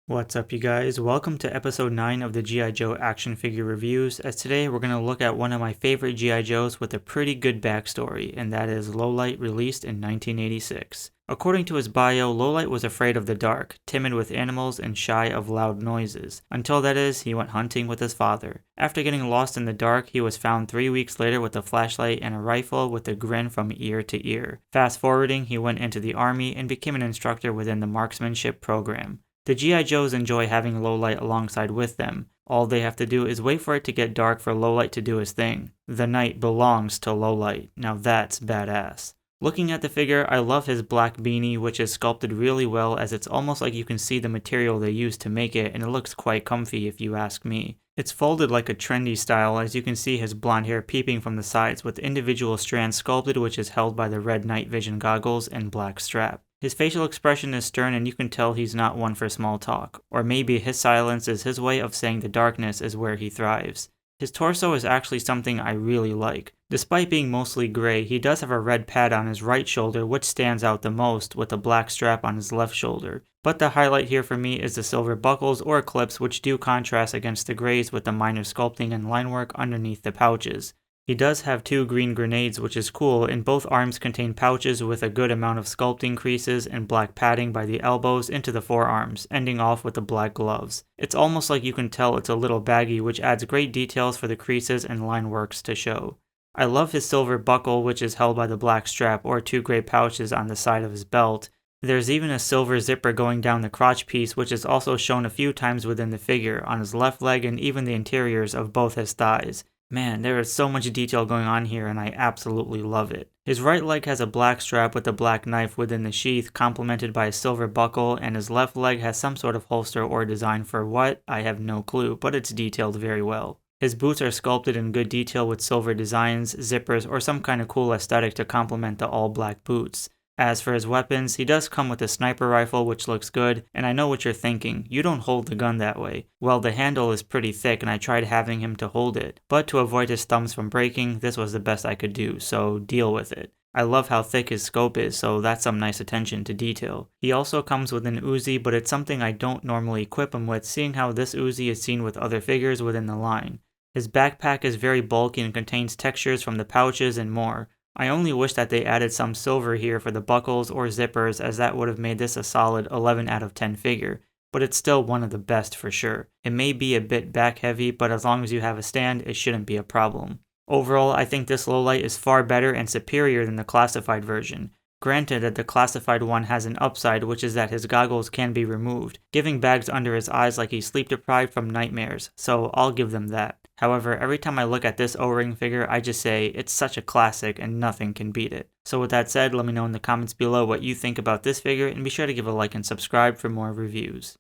What's up, you guys? Welcome to episode 9 of the G.I. Joe action figure reviews, as today we're going to look at one of my favorite G.I. Joes with a pretty good backstory, and that is Lowlight, released in 1986. According to his bio, Lowlight was afraid of the dark, timid with animals, and shy of loud noises. Until that is, he went hunting with his father. After getting lost in the dark, he was found 3 weeks later with a flashlight and a rifle with a grin from ear to ear. Fast forwarding, he went into the army and became an instructor within the marksmanship program. The G.I. Joes enjoy having Lowlight alongside with them. All they have to do is wait for it to get dark for Lowlight to do his thing. The night belongs to Lowlight. Now that's badass. Looking at the figure, I love his black beanie, which is sculpted really well, as it's almost like you can see the material they used to make it, and it looks quite comfy if you ask me. It's folded like a trendy style, as you can see his blonde hair peeping from the sides with individual strands sculpted, which is held by the red night vision goggles and black strap. His facial expression is stern, and you can tell he's not one for small talk. Or maybe his silence is his way of saying the darkness is where he thrives. His torso is actually something I really like. Despite being mostly gray, he does have a red pad on his right shoulder, which stands out the most, with a black strap on his left shoulder. But the highlight here for me is the silver buckles or clips, which do contrast against the grays with the minor sculpting and line work underneath the pouches. He does have 2 green grenades, which is cool, and both arms contain pouches with a good amount of sculpting creases and black padding by the elbows into the forearms, ending off with the black gloves. It's almost like you can tell it's a little baggy, which adds great details for the creases and line works to show. I love his silver buckle, which is held by the black strap or 2 gray pouches on the side of his belt. There's even a silver zipper going down the crotch piece, which is also shown a few times within the figure, on his left leg and even the interiors of both his thighs. Man, there is so much detail going on here, and I absolutely love it. His right leg has a black strap with a black knife within the sheath, complemented by a silver buckle, and his left leg has some sort of holster or design for what, I have no clue, but it's detailed very well. His boots are sculpted in good detail with silver designs, zippers, or some kind of cool aesthetic to complement the all-black boots. As for his weapons, he does come with a sniper rifle, which looks good, and I know what you're thinking, you don't hold the gun that way. Well, the handle is pretty thick and I tried having him to hold it, but to avoid his thumbs from breaking, this was the best I could do, so deal with it. I love how thick his scope is, so that's some nice attention to detail. He also comes with an Uzi, but it's something I don't normally equip him with, seeing how this Uzi is seen with other figures within the line. His backpack is very bulky and contains textures from the pouches and more. I only wish that they added some silver here for the buckles or zippers, as that would have made this a solid 11 out of 10 figure, but it's still one of the best for sure. It may be a bit back heavy, but as long as you have a stand, it shouldn't be a problem. Overall, I think this Lowlight is far better and superior than the classified version. Granted that the classified one has an upside, which is that his goggles can be removed, giving bags under his eyes like he's sleep deprived from nightmares, so I'll give them that. However, every time I look at this O-ring figure, I just say, it's such a classic and nothing can beat it. So with that said, let me know in the comments below what you think about this figure, and be sure to give a like and subscribe for more reviews.